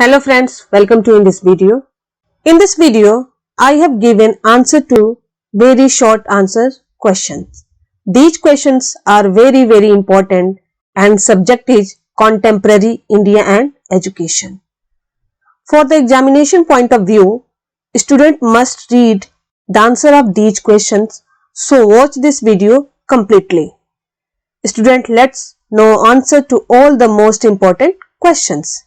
Hello friends, welcome to in this video. In this video, I have given answer to very short answer questions. These questions are very important and subject is contemporary India and education. For the examination point of view, student must read the answer of these questions, so watch this video completely. Student, let's know answer to all the most important questions.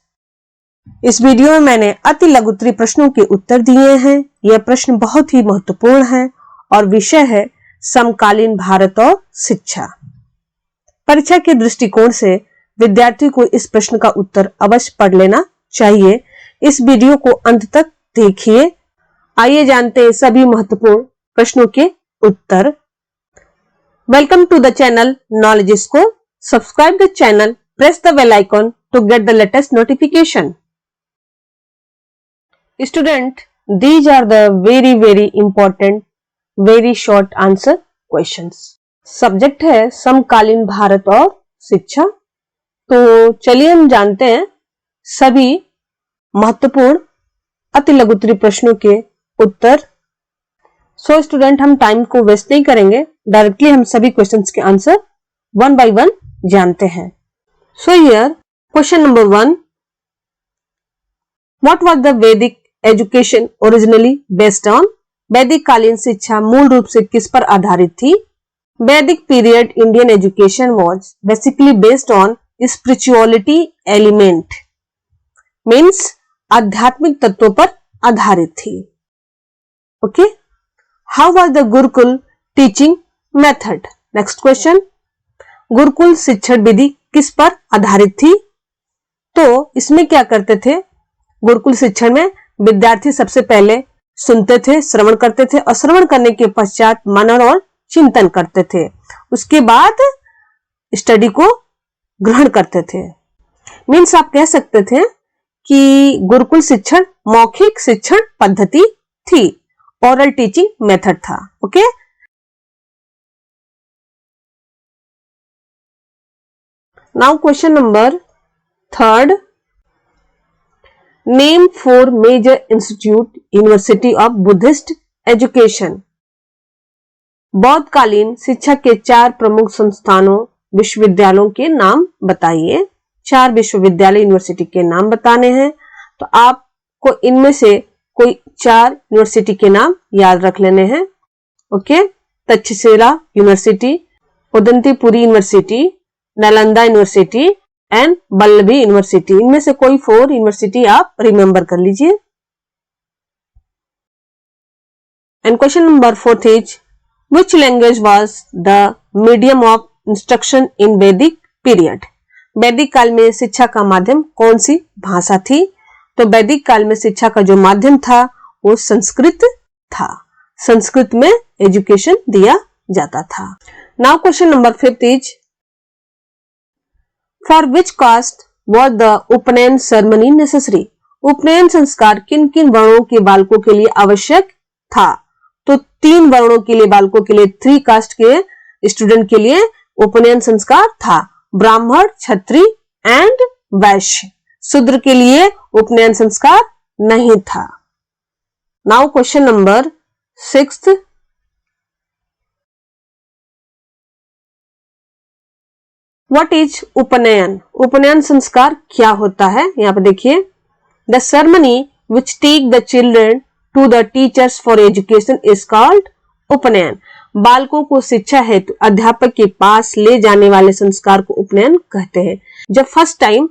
इस video में मैंने अति लघुत्तरी प्रश्नों के उत्तर दिए हैं। यह प्रश्न बहुत ही महत्वपूर्ण है और विषय है समकालीन भारत और शिक्षा। परीक्षा के दृष्टिकोण से विद्यार्थी को इस प्रश्न का उत्तर अवश्य पढ़ लेना चाहिए। इस वीडियो को अंत तक देखिए। आइए जानते हैं सभी महत्वपूर्ण प्रश्नों के उत्तर। Welcome to the channel Knowledge School. Subscribe the channel, press the bell icon to get the latest notification. Student, these are the very important, very short answer questions. Subject है समकालीन भारत और शिक्षा। तो चलिए हम जानते हैं सभी महत्वपूर्ण अति लघुत्तरी प्रश्नों के उत्तर। सो स्टूडेंट, हम टाइम को वेस्ट नहीं करेंगे, डायरेक्टली हम सभी क्वेश्चंस के आंसर वन बाय वन जानते हैं। So here question number 1, what was the वैदिक एजुकेशन ओरिजिनली बेस्ड ऑन? वैदिक कालीन शिक्षा मूल रूप से किस पर आधारित थी? वैदिक period Indian education was basically based on spirituality element, means आध्यात्मिक तत्वों पर आधारित थी। Okay, how was the Gurukul teaching method? Next question, Gurukul शिक्षण विधि किस पर आधारित थी? तो इसमें क्या करते थे? गुरुकुल शिक्षण में विद्यार्थी सबसे पहले सुनते थे, श्रवण करते थे और श्रवण करने के पश्चात मनन और चिंतन करते थे। उसके बाद स्टडी को ग्रहण करते थे। मीन्स आप कह सकते थे कि गुरुकुल शिक्षण मौखिक शिक्षण पद्धति थी, ओरल टीचिंग मेथड था। Okay, now question number 3, Name 4 major institute University of Buddhist Education. बौद्धकालीन शिक्षा के 4 प्रमुख संस्थानों विश्वविद्यालयों के नाम बताइए। 4 विश्वविद्यालय यूनिवर्सिटी के नाम बताने हैं, तो आपको इनमें से कोई 4 यूनिवर्सिटी के नाम याद रख लेने हैं। Okay, Takshashila university, Udantipuri university, Nalanda university and Vallabhi university. इनमें से कोई 4 यूनिवर्सिटी आप रिमेंबर कर लीजिए। And question number 4 is which language was the medium of instruction in Vedic period? वैदिक काल में शिक्षा का माध्यम कौन सी भाषा थी? तो वैदिक काल में शिक्षा का जो माध्यम था वो संस्कृत था। संस्कृत में एजुकेशन दिया जाता था। Now question number 5 is For which caste was the उपनयन ceremony necessary? उपनयन संस्कार किन किन वर्णों के बालकों के लिए आवश्यक था? तो 3 वर्णों के लिए बालकों के लिए, 3 कास्ट के स्टूडेंट के लिए उपनयन संस्कार था। ब्राह्मण, क्षत्रिय एंड वैश्य। शूद्र के लिए उपनयन संस्कार नहीं था। Now question number 6, What is उपनयन? उपनयन संस्कार क्या होता है? यहाँ पे देखिए, the ceremony which take the children to the teachers for education is called उपनयन। बालकों को शिक्षा हेतु अध्यापक के पास ले जाने वाले संस्कार को उपनयन कहते हैं। जब फर्स्ट टाइम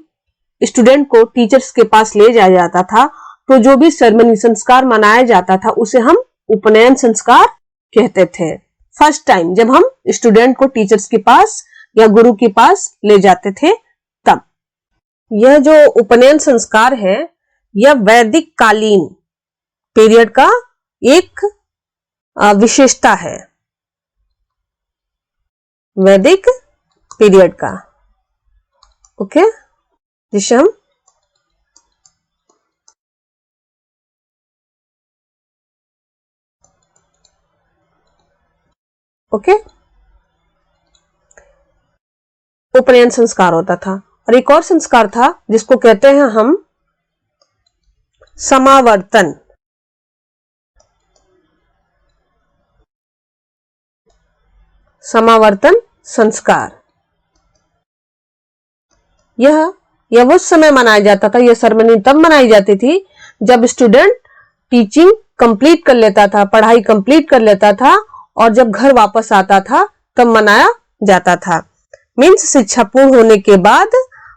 स्टूडेंट को टीचर्स के पास ले जाया जाता था, तो जो भी सेरेमनी संस्कार मनाया जाता था उसे हम उपनयन संस्कार कहते थे। फर्स्ट टाइम जब हम स्टूडेंट को टीचर्स के पास या गुरु के पास ले जाते थे तब। यह जो उपनयन संस्कार है, यह वैदिक कालीन पीरियड का एक विशेषता है। वैदिक पीरियड का, ओके, जिसे हम उपनयन संस्कार होता था। और एक और संस्कार था जिसको कहते हैं हम समावर्तन, समावर्तन संस्कार। यह उस समय मनाया जाता था, यह सेरेमनी तब मनाई जाती थी जब स्टूडेंट टीचिंग कंप्लीट कर लेता था, पढ़ाई कंप्लीट कर लेता था और जब घर वापस आता था तब मनाया जाता था। मीन्स शिक्षा पूर्ण होने के बाद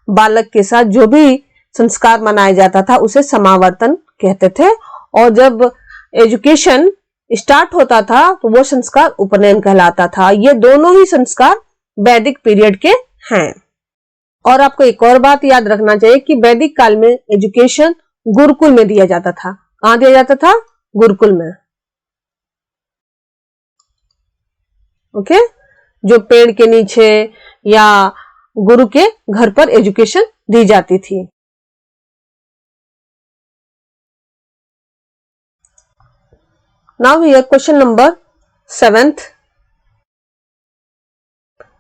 बालक के साथ जो भी संस्कार मनाया जाता था उसे समावर्तन कहते थे, और जब एजुकेशन स्टार्ट होता था तो वो संस्कार उपनयन कहलाता था। ये दोनों ही संस्कार वैदिक पीरियड के हैं। और आपको एक और बात याद रखना चाहिए कि वैदिक काल में एजुकेशन गुरुकुल में दिया जाता था। कहां दिया जाता था? गुरुकुल में। ओके, जो पेड़ के नीचे या गुरु के घर पर एजुकेशन दी जाती थी। Now here question number 7th,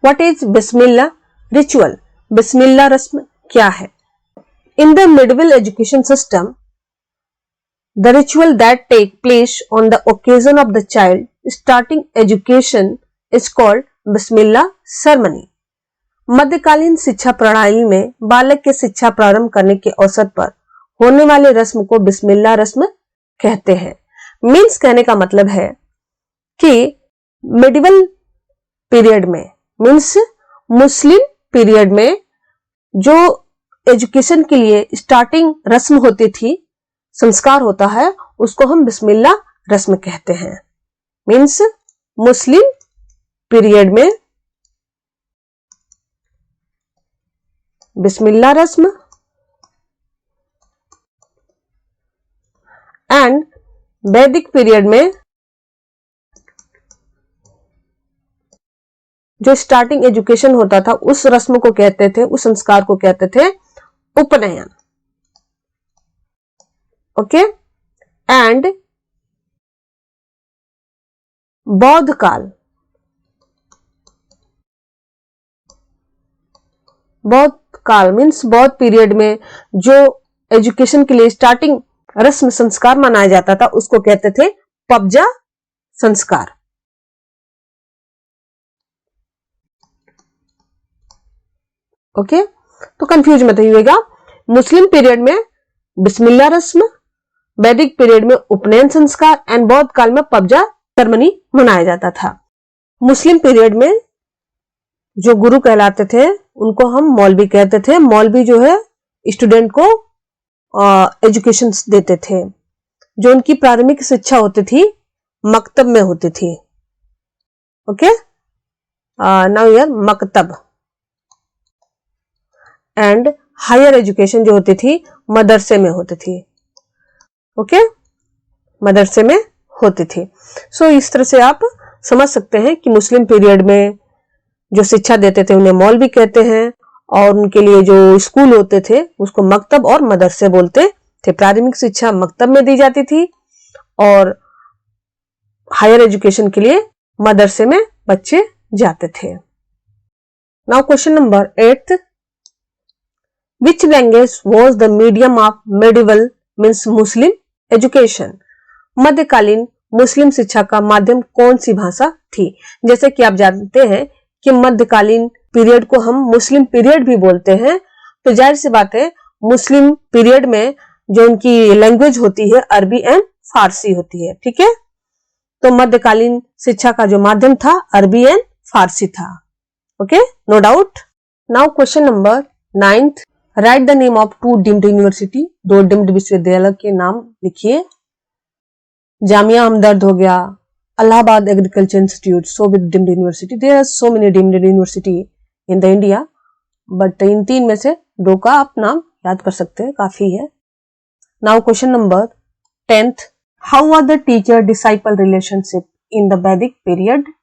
what is Bismillah ritual? Bismillah रस्म क्या है? In the medieval education system, the ritual that take place on the occasion of the child starting education is called Bismillah ceremony. मध्यकालीन शिक्षा प्रणाली में बालक के शिक्षा प्रारंभ करने के अवसर पर होने वाले रस्म को बिस्मिल्लाह रस्म कहते हैं। मीन्स कहने का मतलब है कि मिडिवल पीरियड में, मीन्स मुस्लिम पीरियड में जो एजुकेशन के लिए स्टार्टिंग रस्म होती थी, संस्कार होता है, उसको हम बिस्मिल्लाह रस्म कहते हैं। मीन्स मुस्लिम पीरियड में बिस्मिल्लाह रस्म एंड वैदिक पीरियड में जो स्टार्टिंग एजुकेशन होता था उस रस्म को कहते थे, उस संस्कार को कहते थे उपनयन। ओके, एंड बौद्ध काल, बौद्ध काल मीन्स बौद्ध पीरियड में जो एजुकेशन के लिए स्टार्टिंग रस्म संस्कार मनाया जाता था उसको कहते थे पबजा संस्कार। ओके, तो कंफ्यूज मत होइएगा। मुस्लिम पीरियड में बिस्मिल्लाह रस्म, वैदिक पीरियड में उपनयन संस्कार एंड बौद्ध काल में पबजा सेरेमनी मनाया जाता था। मुस्लिम पीरियड में जो गुरु कहलाते थे उनको हम मौलवी कहते थे। मौलवी जो है स्टूडेंट को एजुकेशन देते थे। जो उनकी प्राथमिक शिक्षा होती थी मकतब में होती थी। ओके, नाउ हियर मकतब। एंड हायर एजुकेशन जो होती थी मदरसे में होती थी। ओके, मदरसे में होती थी। सो इस तरह से आप समझ सकते हैं कि मुस्लिम पीरियड में जो शिक्षा देते थे उन्हें मौलवी कहते हैं, और उनके लिए जो स्कूल होते थे उसको मकतब और मदरसे बोलते थे। प्राथमिक शिक्षा मकतब में दी जाती थी और हायर एजुकेशन के लिए मदरसे में बच्चे जाते थे। Now question number 8, Which language was the medium of medieval means Muslim education? मध्यकालीन मुस्लिम शिक्षा का माध्यम कौन सी भाषा थी? जैसे कि आप जानते हैं कि मध्यकालीन पीरियड को हम मुस्लिम पीरियड भी बोलते हैं, तो जाहिर सी बात है मुस्लिम पीरियड में जो उनकी लैंग्वेज होती है अरबी एंड फारसी होती है। ठीक है, तो मध्यकालीन शिक्षा का जो माध्यम था अरबी एंड फारसी था। Okay, no doubt. Now question number 9th, write the name of 2 deemed university. 2 deemed विश्वविद्यालय के नाम लिखिए। जामिया हमदर्द हो गया, Allahabad agriculture institute, so with deemed university. There are so many deemed university in the India, but in 3 में से 2 का आप नाम याद कर सकते हैं, काफी है। Now question number 10th, how are the teacher disciple relationship in the वैदिक पीरियड?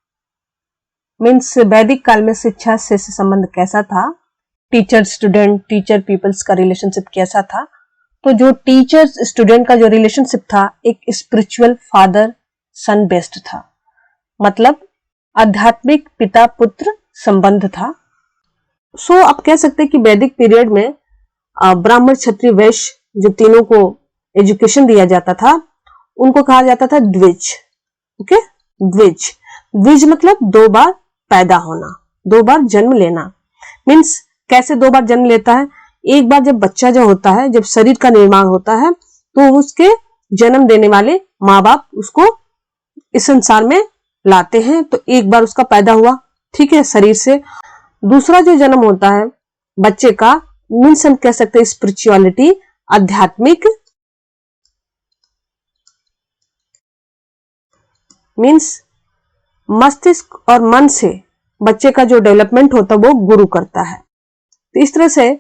मीन्स वैदिक काल में शिक्षा से संबंध कैसा था? टीचर स्टूडेंट, टीचर पीपल्स का रिलेशनशिप कैसा था? तो जो टीचर स्टूडेंट का जो रिलेशनशिप था एक स्पिरिचुअल फादर सन बेस्ड था, मतलब आध्यात्मिक पिता पुत्र संबंध था। आप कह सकते हैं कि वैदिक पीरियड में ब्राह्मण क्षत्रिय वैश्य जो तीनों को एजुकेशन दिया जाता था उनको कहा जाता था द्विज। ओके, द्विज। द्विज मतलब 2 बार पैदा होना, 2 बार जन्म लेना। मीन्स कैसे 2 बार जन्म लेता है? एक बार जब बच्चा जो होता है, जब शरीर का निर्माण होता है तो उसके जन्म देने वाले माँ बाप उसको इस संसार में लाते हैं, तो एक बार उसका पैदा हुआ, ठीक है, शरीर से। दूसरा जो जन्म होता है बच्चे का, मीन्स हम कह सकते हैं स्पिरिचुअलिटी, आध्यात्मिक, मीन्स मस्तिष्क और मन से बच्चे का जो डेवलपमेंट होता है वो गुरु करता है। तो इस तरह से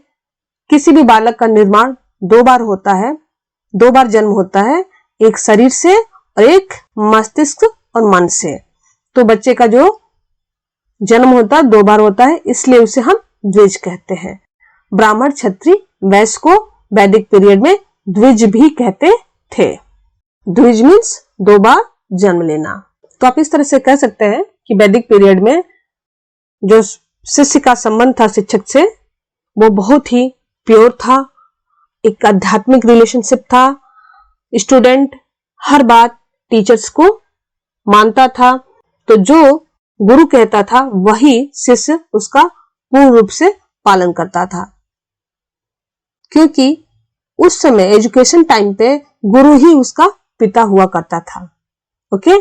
किसी भी बालक का निर्माण 2 बार होता है, 2 बार जन्म होता है, एक शरीर से और एक मस्तिष्क और मन से। तो बच्चे का जो जन्म होता है 2 बार होता है, इसलिए उसे हम द्विज कहते हैं। ब्राह्मण, क्षत्रिय, वैश्य को वैदिक पीरियड में द्विज भी कहते थे। द्विज मीन्स 2 बार जन्म लेना। तो आप इस तरह से कह सकते हैं कि वैदिक पीरियड में जो शिष्य का संबंध था शिक्षक से, वो बहुत ही प्योर था, एक आध्यात्मिक रिलेशनशिप था। स्टूडेंट हर बात टीचर्स को मानता था, तो जो गुरु कहता था वही शिष्य उसका पूर्ण रूप से पालन करता था, क्योंकि उस समय एजुकेशन टाइम पे गुरु ही उसका पिता हुआ करता था। ओके,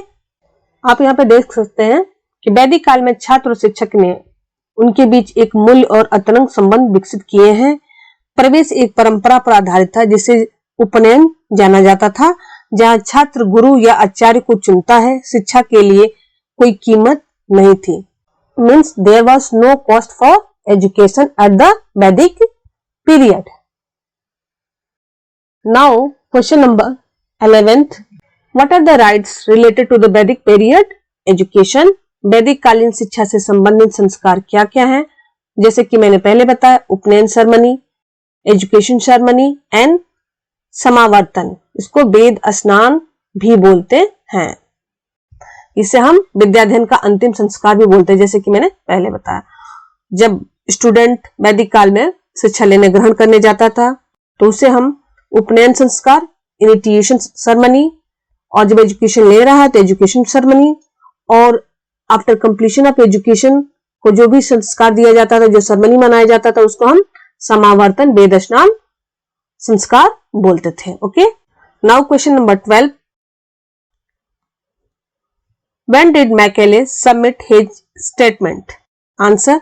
आप यहाँ पे देख सकते हैं कि वैदिक काल में छात्र और शिक्षक ने उनके बीच एक मूल्य और अंतरंग संबंध विकसित किए हैं। प्रवेश एक परंपरा पर आधारित था जिसे उपनयन जाना जाता था, जहां छात्र गुरु या आचार्य को चुनता है। शिक्षा के लिए कोई कीमत नहीं थी। Means there was no cost for education at the वैदिक period. Now question number 11th, what are the rights related to the वैदिक पीरियड एजुकेशन? वैदिक कालीन शिक्षा से संबंधित संस्कार क्या क्या हैं? जैसे कि मैंने पहले बताया, उपनयन सेरेमनी, एजुकेशन सेरेमनी एंड समावर्तन। इसको वेद स्नान भी बोलते हैं। इसे हम विद्याध्ययन का अंतिम संस्कार भी बोलते हैं, जैसे कि मैंने पहले बताया। जब स्टूडेंट वैदिक काल में शिक्षा लेने ग्रहण करने जाता था तो उसे हम उपनयन संस्कार, इनिशिएशन सेरेमनी, और जब एजुकेशन ले रहा है तो एजुकेशन सेरेमनी, और आफ्टर कंप्लीशन ऑफ एजुकेशन को जो भी संस्कार दिया जाता था, जो सेरेमनी मनाया जाता था, उसको हम समावर्तन, वेद स्नान संस्कार बोलते थे। Okay, now question number 12, when did Macaulay submit his statement? Answer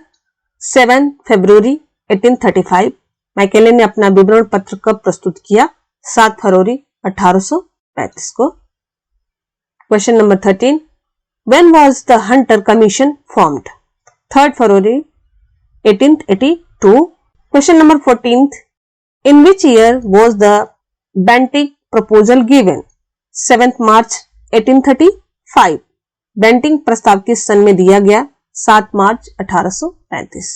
7 February 1835। Macaulay ने अपना विवरण पत्र कब प्रस्तुत किया? 7 फरवरी 1835 को। Question number 13, when was the Hunter commission formed? 3 February 1882। Question number 14th. In which year was the Banting proposal given? 7th March 1835. Banting प्रस्ताव किस सन में दिया गया? 7 मार्च 1835।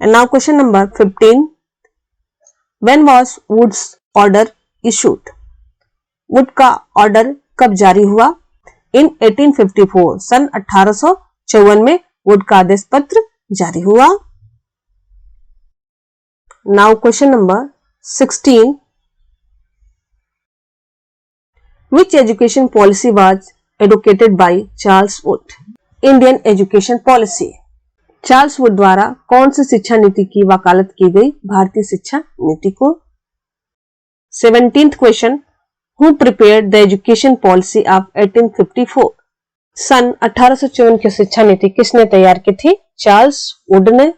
And now question number 15. When was Wood's order issued? Would का order कब जारी हुआ? In 1854. सन 1854 में वुड का आदेश पत्र जारी हुआ। Now question number 16. Which education policy was advocated by Charles Wood? Indian education policy. Charles Wood द्वारा कौन सी शिक्षा नीति की वकालत की गई? भारतीय शिक्षा नीति को। 17th question. Who prepared the education policy of 1854? सन 1854 की शिक्षा नीति किसने तैयार की थी? चार्ल्स वुड ने।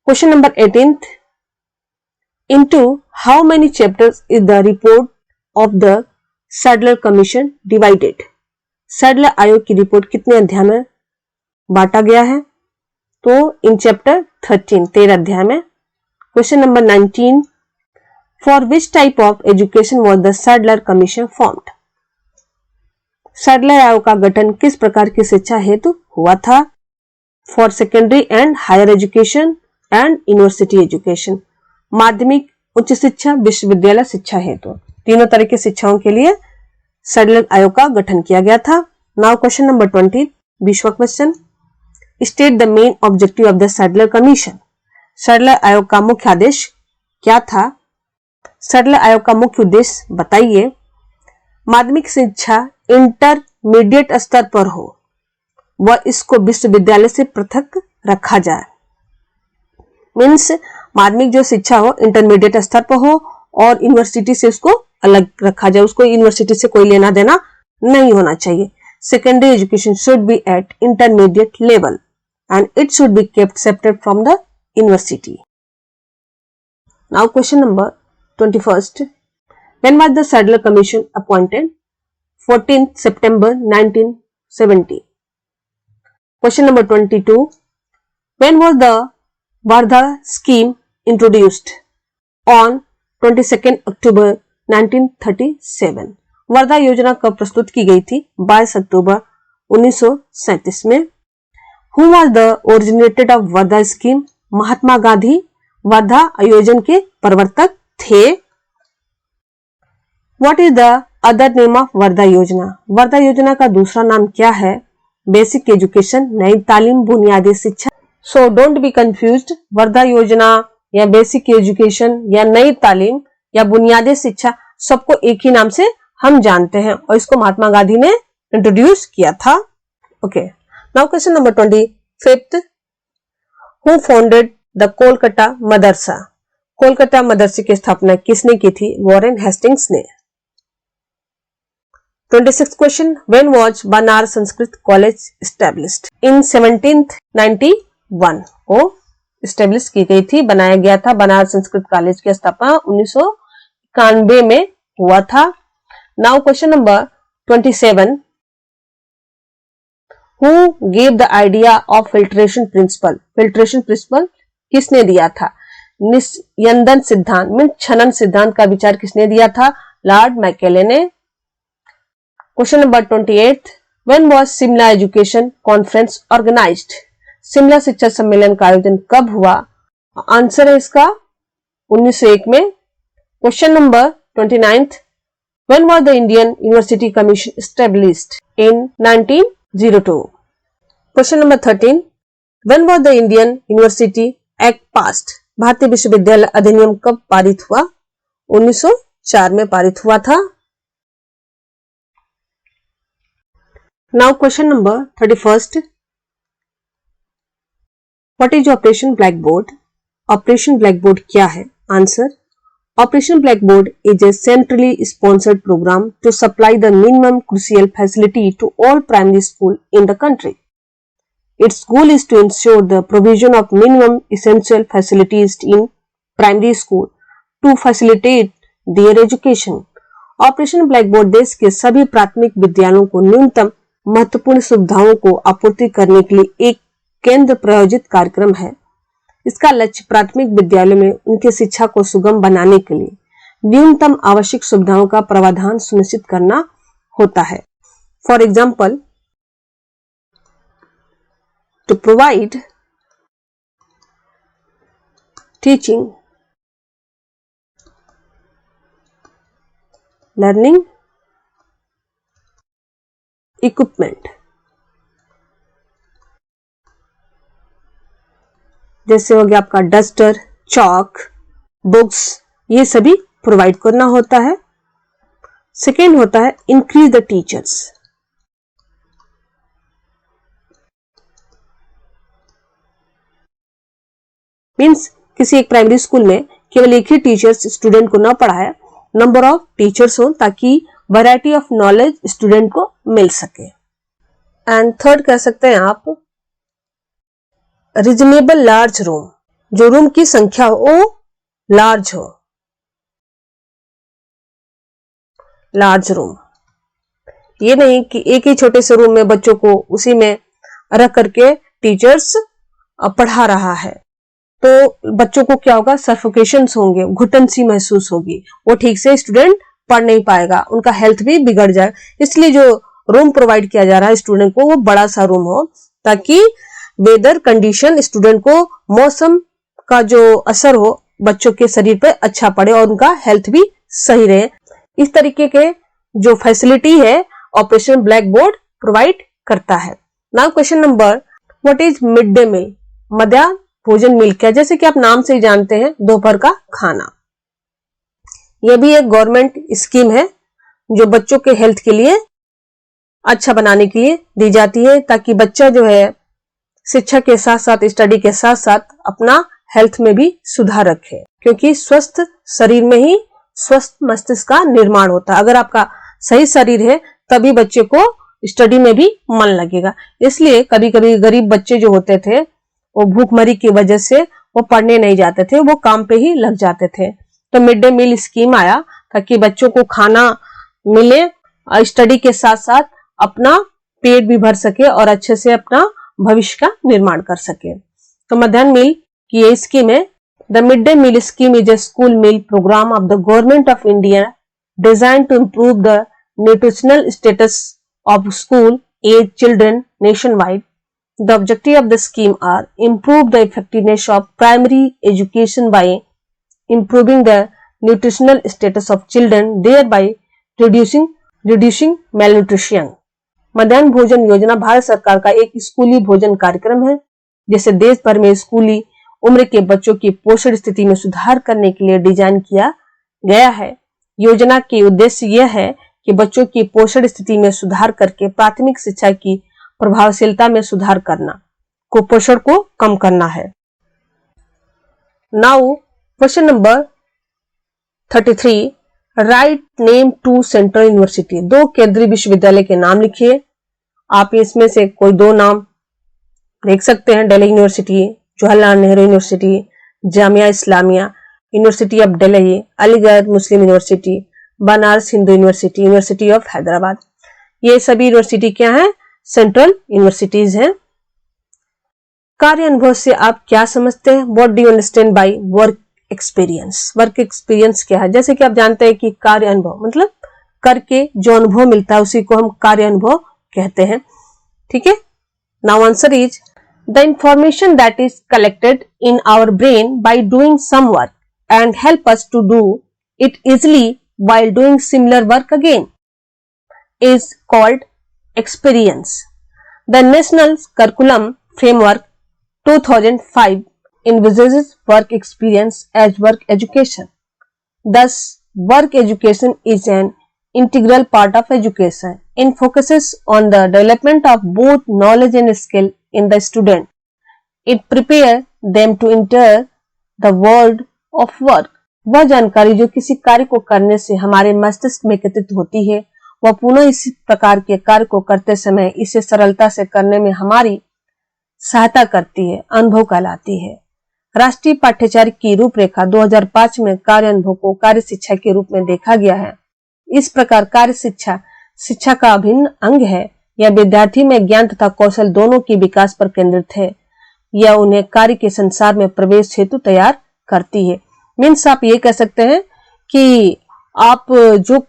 Question number 18th. Into how many chapters is the report of the Sadler Commission divided? Sadler आयोग की रिपोर्ट कितने अध्याय में बांटा गया है? तो इन चैप्टर 13 अध्याय में। Question number 19. For which type of education was the Sadler commission formed? Sadler आयोग का गठन किस प्रकार की शिक्षा हेतु हुआ था? For secondary and higher education and university education. माध्यमिक, उच्च शिक्षा, विश्वविद्यालय शिक्षा हेतु, तीनों तरह की शिक्षाओं के लिए सैडलर आयोग का गठन किया गया था। नाउ क्वेश्चन नंबर 20, 20वां question. State the main objective of the Sadler commission. Sadler आयोग का मुख्य आदेश क्या था? सडल आयोग का मुख्य उद्देश्य बताइए। माध्यमिक शिक्षा इंटरमीडिएट स्तर पर हो व इसको विश्वविद्यालय से पृथक रखा जाए। मीन्स माध्यमिक जो शिक्षा हो इंटरमीडिएट स्तर पर हो और यूनिवर्सिटी से उसको अलग रखा जाए, उसको यूनिवर्सिटी से कोई लेना देना नहीं होना चाहिए। Secondary education should be eight intermediate level and it should be kept separate from the university. Now question number 21st. When was the Sadler Commission appointed? 14th September 1970. Question number 22. When was the Vardha scheme introduced? On 22nd October 1937. Wardha योजना कब प्रस्तुत की गई थी? 22 अक्टूबर 1937 में। Who was the originator of Wardha scheme? Mahatma Gandhi Wardha आयोजन के प्रवर्तक थे। What is the other name of Wardha योजना? वर्धा योजना का दूसरा नाम क्या है? बेसिक एजुकेशन, नई तालीम, बुनियादी शिक्षा। So don't be confused. Wardha योजना या बेसिक एजुकेशन या नई तालीम या बुनियादी शिक्षा सबको एक ही नाम से हम जानते हैं और इसको महात्मा गांधी ने इंट्रोड्यूस किया था। Okay, now question number 25th. Who founded the Kolkata Madrasa? Kolkata मदरसे की स्थापना किसने की थी? वॉरेन हेस्टिंग्स ने। 26th question. When was Banaras Sanskrit college established? In 1791 को एस्टेब्लिश की गई थी, बनाया गया था। बनारस संस्कृत कॉलेज की स्थापना 1991 में हुआ था। Now question number 27. Who gave the idea of filtration principle? Filtration principle किसने दिया था? निस्यंदन सिद्धांत मीन छनन सिद्धांत का विचार किसने दिया था? लॉर्ड मैकेले ने। Question number 28. When was Shimla education conference organised? Shimla शिक्षा सम्मेलन का आयोजन कब हुआ? आंसर है इसका 1901 में। Question number 29. When was the Indian University Commission established? In 1902. Question number 13. When was the Indian University Act passed? भारतीय विश्वविद्यालय अधिनियम कब पारित हुआ? 1904 में पारित हुआ था। Now question number 31st. What is Operation Blackboard? Operation Blackboard क्या है? Answer. Operation Blackboard is a centrally sponsored program to supply the minimum crucial facility to all primary schools in the country. Its goal is to ensure the provision of minimum essential facilities in primary school to facilitate their education. Operation Blackboard देश के सभी प्राथमिक विद्यालयों को न्यूनतम महत्वपूर्ण सुविधाओं को आपूर्ति करने के लिए एक केंद्र प्रायोजित कार्यक्रम है। इसका लक्ष्य प्राथमिक विद्यालय में उनकी शिक्षा को सुगम बनाने के लिए न्यूनतम आवश्यक सुविधाओं का प्रावधान सुनिश्चित करना होता है। For example, to provide teaching, learning equipment, जैसे हो गया आपका डस्टर, चॉक, बुक्स, ये सभी प्रोवाइड करना होता है। सेकेंड होता है इंक्रीज द टीचर्स। मीन्स किसी एक प्राइमरी स्कूल में केवल एक ही टीचर्स स्टूडेंट को ना पढ़ाए, नंबर ऑफ टीचर्स हो ताकि वैरायटी ऑफ नॉलेज स्टूडेंट को मिल सके। एंड थर्ड कह सकते हैं आप रीजनेबल लार्ज रूम, जो रूम की संख्या हो वो लार्ज हो। लार्ज रूम ये नहीं कि एक ही छोटे से रूम में बच्चों को उसी में रख करके टीचर्स पढ़ा रहा है, तो बच्चों को क्या होगा, सफोकेशंस होंगे, घुटन सी महसूस होगी, वो ठीक से स्टूडेंट पढ़ नहीं पाएगा, उनका हेल्थ भी बिगड़ जाएगा। इसलिए जो रूम प्रोवाइड किया जा रहा है स्टूडेंट को वो बड़ा सा रूम हो ताकि वेदर कंडीशन, स्टूडेंट को मौसम का जो असर हो बच्चों के शरीर पर अच्छा पड़े और उनका हेल्थ भी सही रहे। इस तरीके के जो फैसिलिटी है ऑपरेशन ब्लैक बोर्ड प्रोवाइड करता है। Now question number, what is mid day meal? मध्याह्न भोजन मील क्या? जैसे कि आप नाम से ही जानते हैं, दोपहर का खाना। यह भी एक गवर्नमेंट स्कीम है जो बच्चों के हेल्थ के लिए अच्छा बनाने के लिए दी जाती है, ताकि बच्चा जो है शिक्षा के साथ साथ, स्टडी के साथ साथ अपना हेल्थ में भी सुधार रखे, क्योंकि स्वस्थ शरीर में ही स्वस्थ मस्तिष्क का निर्माण होता है। अगर आपका सही शरीर है तभी बच्चे को स्टडी में भी मन लगेगा। इसलिए कभी कभी गरीब बच्चे जो होते थे वो भूखमरी की वजह से वो पढ़ने नहीं जाते थे, वो काम पे ही लग जाते थे। तो मिड डे मील स्कीम आया ताकि बच्चों को खाना मिले, स्टडी के साथ साथ अपना पेट भी भर सके और अच्छे से अपना भविष्य का निर्माण कर सके। तो मध्याह्न मील की ये स्कीम है। The mid day meal scheme is a school meal programme of the government of India designed to improve the nutritional status of school-age children nationwide. The objective of the scheme are improve the effectiveness of primary education by improving the nutritional status of children, thereby reducing malnutrition. मध्याह्न भोजन योजना भारत सरकार का एक स्कूली भोजन कार्यक्रम है जिसे देश भर में स्कूली उम्र के बच्चों की पोषण स्थिति में सुधार करने के लिए डिजाइन किया गया है। योजना के उद्देश्य यह है कि बच्चों की पोषण स्थिति में सुधार करके प्राथमिक शिक्षा की प्रभावशीलता में सुधार करना, कुपोषण को कम करना है। Now question number 33, write name to central university. 2 केंद्रीय विश्वविद्यालय के नाम लिखिए। आप इसमें से कोई 2 नाम देख सकते हैं। Delhi university, Jawaharlal Nehru university, Jamia Islamia, university of Delhi, Aligarh Muslim university, Banaras Hindu university, university of Hyderabad. ये सभी यूनिवर्सिटी क्या हैं? सेंट्रल यूनिवर्सिटीज हैं। कार्य अनुभव से आप क्या समझते हैं? What do you understand by work experience? Work experience क्या है? जैसे कि आप जानते हैं कि कार्य अनुभव मतलब करके जो अनुभव मिलता है उसी को हम कार्य अनुभव कहते हैं। ठीक है। Now answer is the information that is collected in our brain by doing some work and help us to do it easily while doing similar work again is called experience. The National Curriculum Framework 2005 envisages work experience as work education. Thus, work education is an integral part of education and focuses on the development of both knowledge and skill in the student. It prepares them to enter the world of work. वह जानकारी जो किसी कार्य को करने से हमारे मस्तिष्क में एकत्रित होती है वह पुनः इसी प्रकार के कार्य को करते समय इसे सरलता से करने में हमारी सहायता करती है, अनुभव कहलाती है। राष्ट्रीय पाठ्यचर्या की रूपरेखा 2005 में कार्य अनुभव को कार्य शिक्षा के रूप में देखा गया है। इस प्रकार कार्य शिक्षा शिक्षा का अभिन्न अंग है। यह विद्यार्थी में ज्ञान तथा कौशल दोनों के विकास पर केंद्रित है। यह उन्हें कार्य के संसार में प्रवेश हेतु तैयार करती है। मीन्स आप ये कह सकते हैं कि आप जो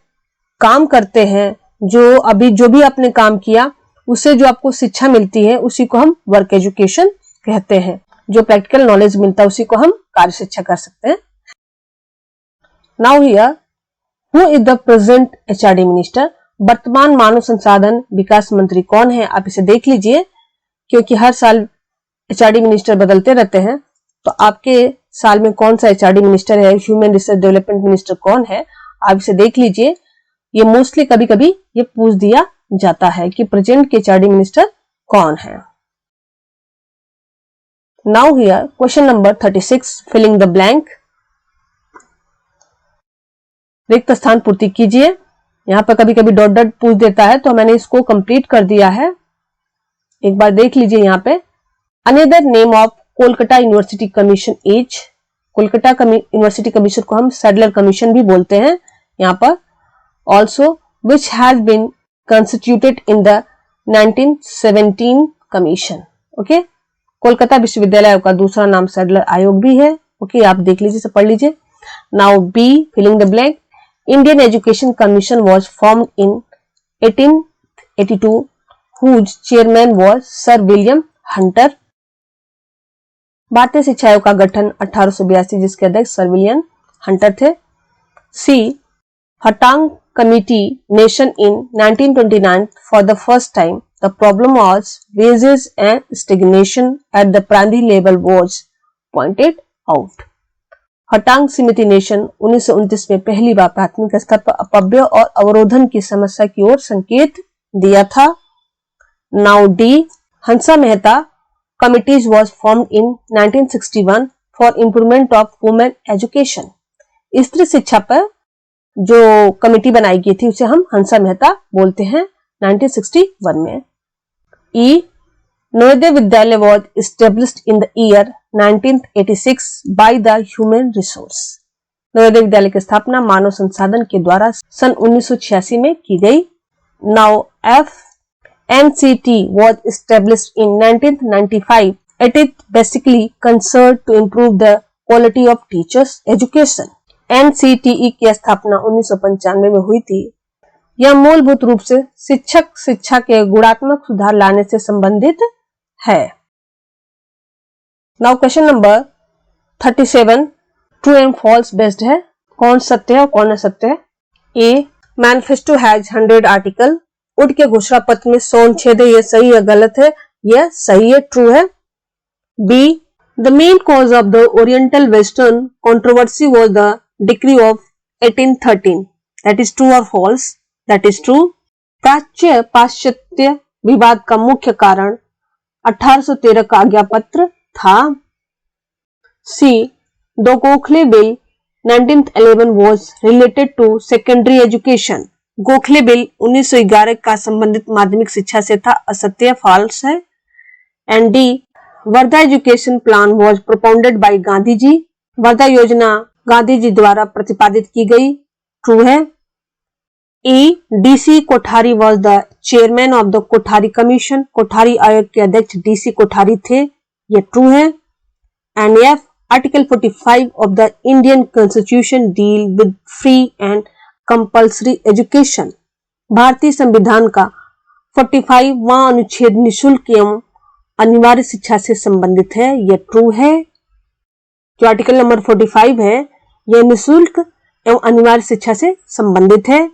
काम करते हैं, जो भी आपने काम किया उससे जो आपको शिक्षा मिलती है उसी को हम वर्क एजुकेशन कहते हैं। जो प्रैक्टिकल नॉलेज मिलता है उसी को हम कार्य शिक्षा कर सकते हैं। Now here who is the present HRD minister? वर्तमान मानव संसाधन विकास मंत्री कौन है? आप इसे देख लीजिए, क्योंकि हर साल एचआरडी मिनिस्टर बदलते रहते हैं। तो आपके साल में कौन सा एचआरडी मिनिस्टर है, ह्यूमन रिसोर्स डेवलपमेंट मिनिस्टर कौन है, आप इसे देख लीजिए। ये मोस्टली कभी कभी ये पूछ दिया जाता है कि प्रेजेंट के एचआरडी मिनिस्टर कौन है। Now here question number 36, filling the blank. रिक्त स्थान पूर्ति कीजिए। यहाँ पर कभी कभी डॉट डॉट पूछ देता है तो मैंने इसको कंप्लीट कर दिया है। एक बार देख लीजिए। यहाँ पे another name of Kolkata university commission is, Kolkata university commission को हम सैडलर कमीशन भी बोलते हैं। यहाँ पर also which has been constituted in the 1917 commission. Okay, Kolkata विश्वविद्यालय आयोग का दूसरा नाम सैडलर आयोग भी है। ओके, आप देख लीजिए, सब पढ़ लीजिए। Now B, filling the blank. Indian education commission was formed in 1882 whose chairman was sir William Hunter. भारतीय शिक्षा आयोग का गठन 1882 जिसके अध्यक्ष सर विलियम हंटर थे। सी, हटांग committee nation in 1929 for the first time the problem was वेजेस and stagnation at the primary level was pointed out. हटांग समिति नेशन 1929 में पहली बार प्राथमिक स्तर पर अपव्यय और अवरोधन की समस्या की ओर संकेत दिया था। Now D, Hansa Mehta committees was formed in 1961 for improvement of women education. स्त्री शिक्षा पर जो कमेटी बनाई गई थी उसे हम हंसा मेहता बोलते हैं 1961 में। ई, Navodaya Vidyalaya was established in the year 1986 by the Human Resource। Navodaya Vidyalaya की स्थापना मानव संसाधन के द्वारा सन 1986 में की गई। Now F, NCT was established in 1995. It is basically concerned to improve the quality of teachers' education। NCTE की स्थापना 1995 में हुई थी। यह मूलभूत रूप से शिक्षक शिक्षा के गुणात्मक सुधार लाने से संबंधित है। Now question number 37 true and false based है। कौन सत्य है और कौन असत्य है। A, manifesto has 100 article. Wood के घोषणा पत्र में 100 अनुच्छेद है, यह सही है गलत है। यह सही है, ट्रू है। B, the main cause of the oriental western controversy was the decree of 1813। That is true और फॉल्स। That is true. प्राच्य पाश्चात्य विवाद का मुख्य कारण 1813 का आज्ञा पत्र था। C, the Gokhale bill 1911 was related to secondary education। Gokhale bill 1911 का संबंधित माध्यमिक शिक्षा से था। असत्य, फॉल्स है। And D, Wardha education plan was propounded by Gandhi ji. Wardha योजना गांधी जी द्वारा प्रतिपादित की गई। ट्रू है। E, DC Kothari was the chairman of the Kothari commission. Kothari आयोग के अध्यक्ष डीसी कोठारी थे। ये ट्रू है। And F, article 45 of the Indian constitution deal with free and compulsory education. भारतीय संविधान का 45वां अनुच्छेद निःशुल्क एवं अनिवार्य शिक्षा से संबंधित है। यह ट्रू है। जो आर्टिकल नंबर 45 है यह निःशुल्क एवं अनिवार्य शिक्षा से संबंधित है।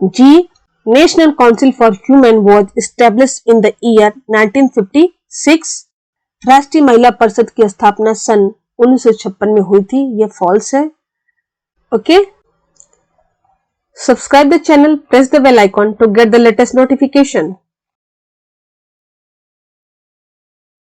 G, national council for human was established in the year 1956। राष्ट्रीय महिला परिषद की स्थापना सन 1956 में हुई थी। यह फॉल्स है। Okay, subscribe the channel, press the bell icon to get the latest notification.